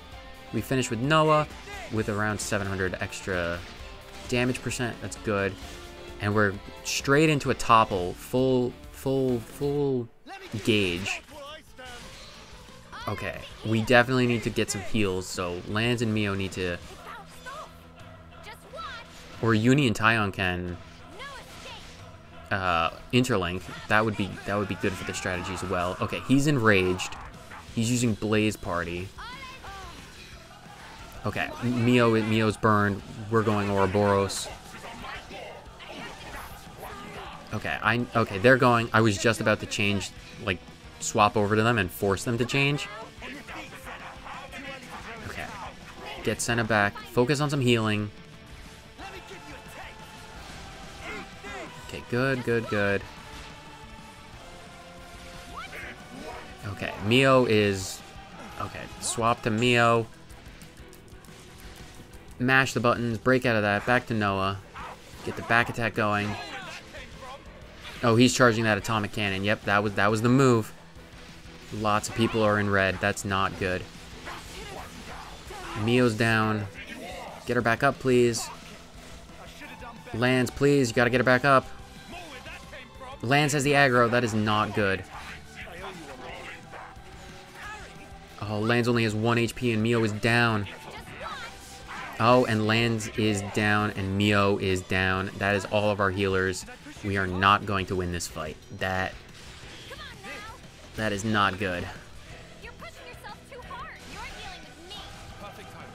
We finished with Noah with around 700 extra damage percent. That's good. And we're straight into a topple, full gauge. Okay, we definitely need to get some heals, so Lance and Mio need to... Or Uni and Tyon can interlink. That would be good for the strategy as well. Okay, he's enraged. He's using Blaze Party. Okay, Mio's burned. We're going Ouroboros. Okay, they're going. I was just about to change, like, swap over to them and force them to change. Okay, get Senna back. Focus on some healing. Okay, good. Okay, Mio is... Okay, swap to Mio. Mash the buttons, break out of that, back to Noah. Get the back attack going. Oh, he's charging that atomic cannon. Yep, that was the move. Lots of people are in red. That's not good. Mio's down. Get her back up, please. Lance, please. You gotta get her back up. Lance has the aggro. That is not good. Oh, Lance only has 1 HP and Mio is down. Oh, and Lance is down and Mio is down. That is all of our healers. We are not going to win this fight. That is not good.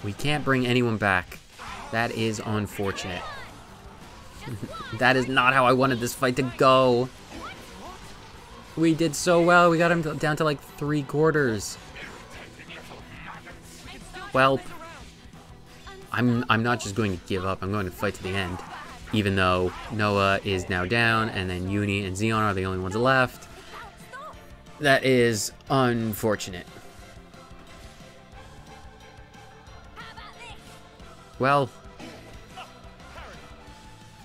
We can't bring anyone back. That is unfortunate. That is not how I wanted this fight to go. We did so well. We got him down to like 3/4. Well, I'm not just going to give up. I'm going to fight to the end. Even though Noah is now down, and then Uni and Zeon are the only ones left. That is unfortunate. Well,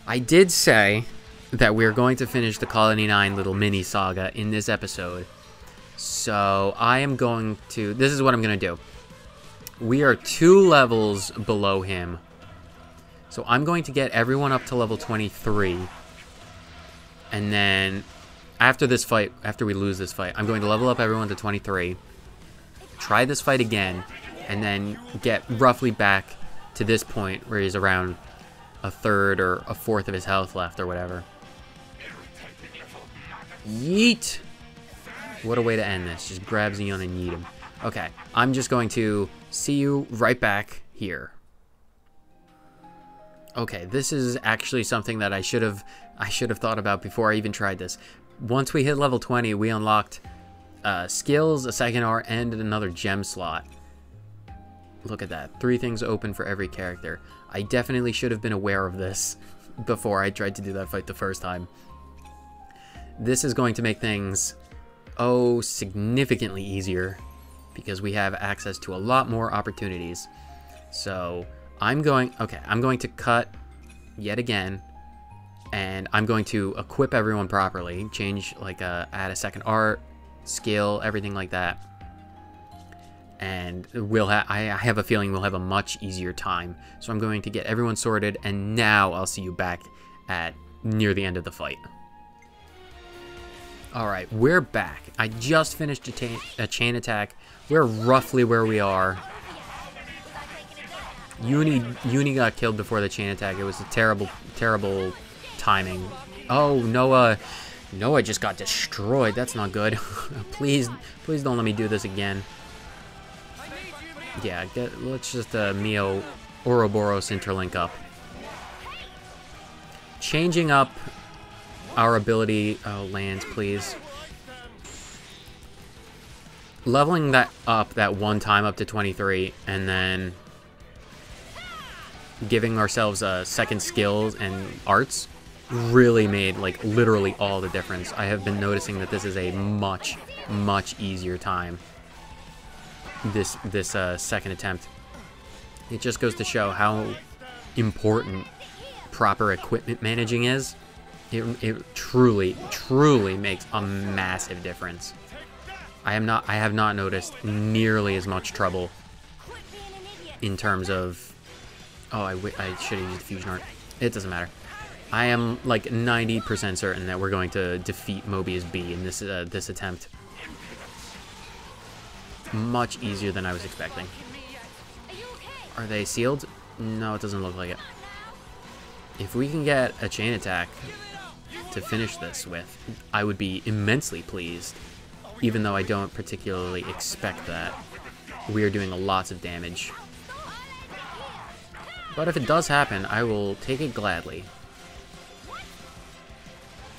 I did say that we're going to finish the Colony 9 little mini saga in this episode. So I am going to... This is what I'm going to do. We are 2 levels below him. So I'm going to get everyone up to level 23. And then after this fight, after we lose this fight, I'm going to level up everyone to 23. Try this fight again. And then get roughly back to this point where he's around 1/3 or 1/4 of his health left or whatever. Yeet! What a way to end this. Just grab Zeon and yeet him. Okay, I'm just going to see you right back here. Okay, this is actually something that I should have thought about before I even tried this. Once we hit level 20, we unlocked skills, a second art, and another gem slot. Look at that. 3 things open for every character. I definitely should have been aware of this before I tried to do that fight the first time. This is going to make things, oh, significantly easier because we have access to a lot more opportunities. So I'm going to cut yet again, and I'm going to equip everyone properly, change, like, add a second art, skill, everything like that. And I have a feeling we'll have a much easier time. So I'm going to get everyone sorted, and now I'll see you back at near the end of the fight. Alright, we're back. I just finished a chain attack. We're roughly where we are. Uni got killed before the chain attack. It was a terrible, terrible timing. Oh, Noah just got destroyed. That's not good. Please don't let me do this again. Yeah, let's just Mio Ouroboros interlink up. Changing up our ability... Oh, Lance, please. Leveling that up that one time up to 23, and then giving ourselves second skills and arts really made, like, literally all the difference. I have been noticing that this is a much, much easier time. This second attempt. It just goes to show how important proper equipment managing is. It truly makes a massive difference. I have not noticed nearly as much trouble in terms of... Oh, I should have used Fusion Art. It doesn't matter. I am like 90% certain that we're going to defeat Mobius B in this attempt. Much easier than I was expecting. Are they sealed? No, it doesn't look like it. If we can get a chain attack to finish this with, I would be immensely pleased, even though I don't particularly expect that. We are doing lots of damage. But if it does happen, I will take it gladly.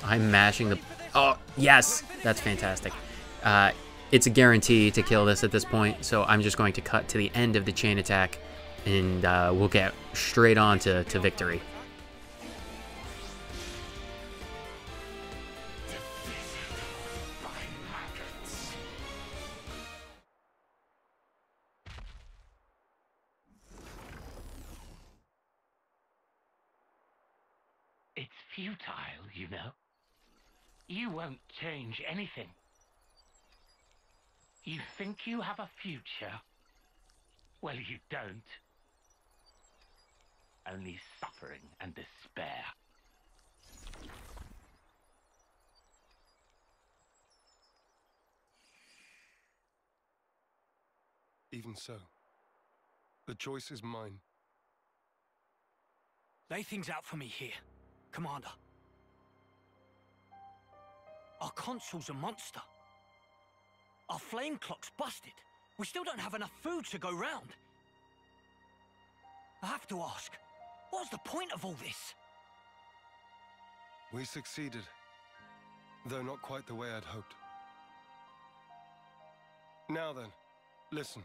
I'm mashing the... Oh, yes! That's fantastic. It's a guarantee to kill this at this point, so I'm just going to cut to the end of the chain attack, and we'll get straight on to victory. It's futile, you know. You won't change anything. You think you have a future? Well, you don't. Only suffering and despair. Even so, the choice is mine. Lay things out for me here, Commander. Our consul's a monster. Our flame clock's busted. We still don't have enough food to go round. I have to ask, what's the point of all this? We succeeded, though not quite the way I'd hoped. Now then, listen.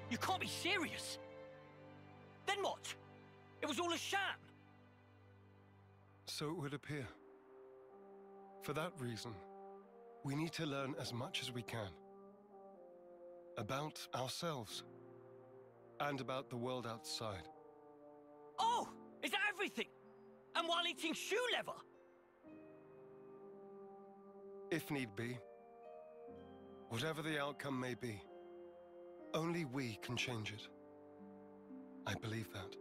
You can't be serious. Then what? It was all a sham. So it would appear. For that reason, we need to learn as much as we can. About ourselves. And about the world outside. Oh! Is that everything? And while eating shoe leather? If need be. Whatever the outcome may be. Only we can change it. I believe that.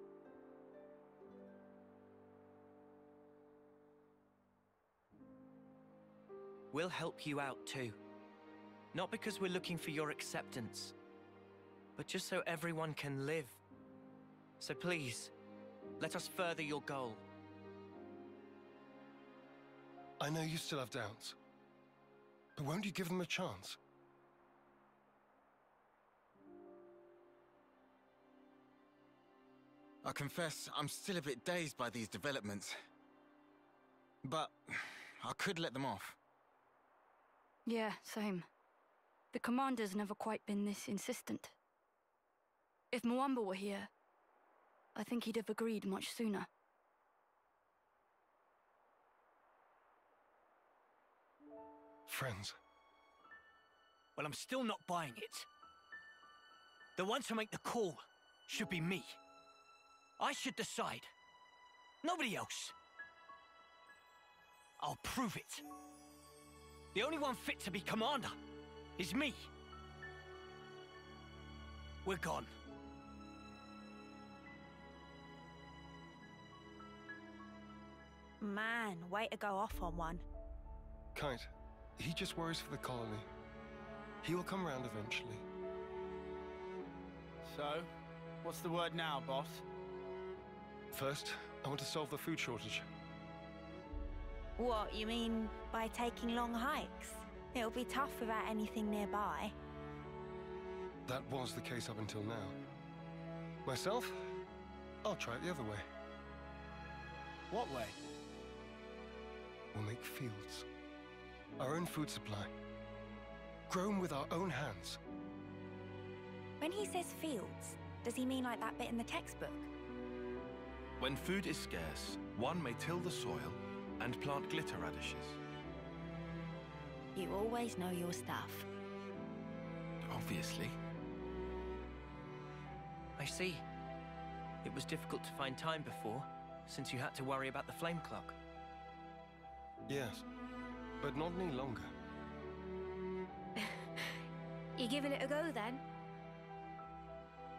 We'll help you out too. Not because we're looking for your acceptance, but just so everyone can live. So please, let us further your goal. I know you still have doubts. But won't you give them a chance? I confess, I'm still a bit dazed by these developments. But I could let them off. Yeah, same. The commander's never quite been this insistent. If Mwamba were here, I think he'd have agreed much sooner. Friends. Well, I'm still not buying it. The one to make the call should be me. I should decide. Nobody else. I'll prove it. The only one fit to be commander is me. We're gone. Man, way to go off on one. Kite, he just worries for the colony. He will come around eventually. So, what's the word now, boss? First, I want to solve the food shortage. What, you mean by taking long hikes? It'll be tough without anything nearby. That was the case up until now. Myself, I'll try it the other way. What way? We'll make fields. Our own food supply. Grown with our own hands. When he says fields, does he mean like that bit in the textbook? When food is scarce, one may till the soil and plant glitter radishes. You always know your stuff. Obviously. I see. It was difficult to find time before, since you had to worry about the flame clock. Yes, but not any longer. You giving it a go then?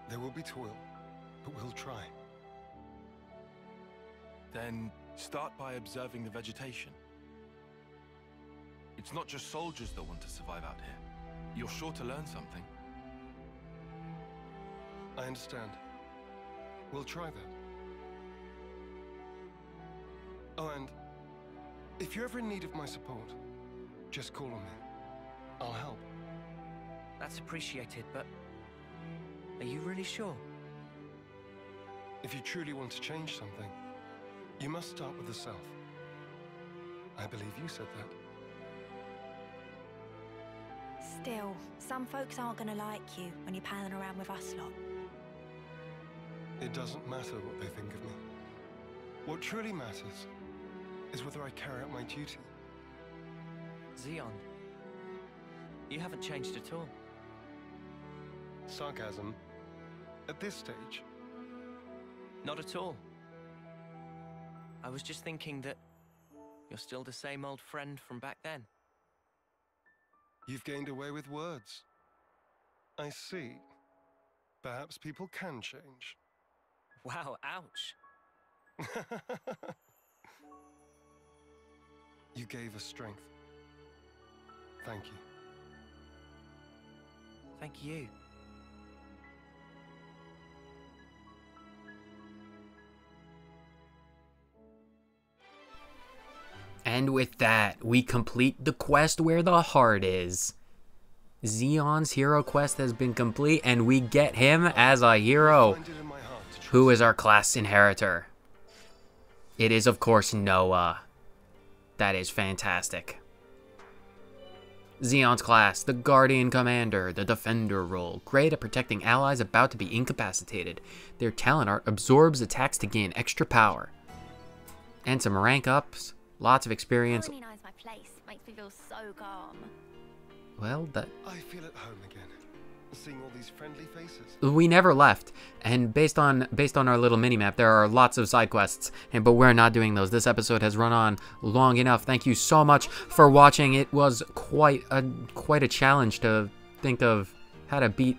There will be toil, but we'll try. Then start by observing the vegetation. It's not just soldiers that want to survive out here. You're sure to learn something. I understand. We'll try that. Oh, and if you're ever in need of my support, just call on me. I'll help. That's appreciated, but are you really sure? If you truly want to change something, you must start with the self. I believe you said that. Still, some folks aren't gonna like you when you're palling around with us lot. It doesn't matter what they think of me. What truly matters is whether I carry out my duty. Zeon, you haven't changed at all. Sarcasm? At this stage? Not at all. I was just thinking that you're still the same old friend from back then. You've gained away with words. I see. Perhaps people can change. Wow, ouch. You gave us strength. Thank you. Thank you. And with that, we complete the quest where the heart is. Zeon's hero quest has been complete, and we get him as a hero. Who is our class inheritor? It is, of course, Noah. That is fantastic. Zeon's class, the Guardian Commander, the Defender role. Great at protecting allies about to be incapacitated. Their talent art absorbs attacks to gain extra power. And some rank ups. Lots of experience. Really knows my place. Makes me feel so calm. Well, I feel at home again. Seeing all these friendly faces. We never left, and based on our little mini map, there are lots of side quests, but we're not doing those. This episode has run on long enough. Thank you so much for watching. It was quite a challenge to think of how to beat,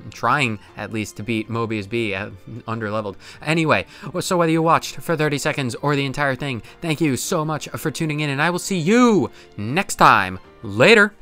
trying at least to beat Mobius B at underleveled. Anyway, so whether you watched for 30 seconds or the entire thing, thank you so much for tuning in, and I will see you next time. Later.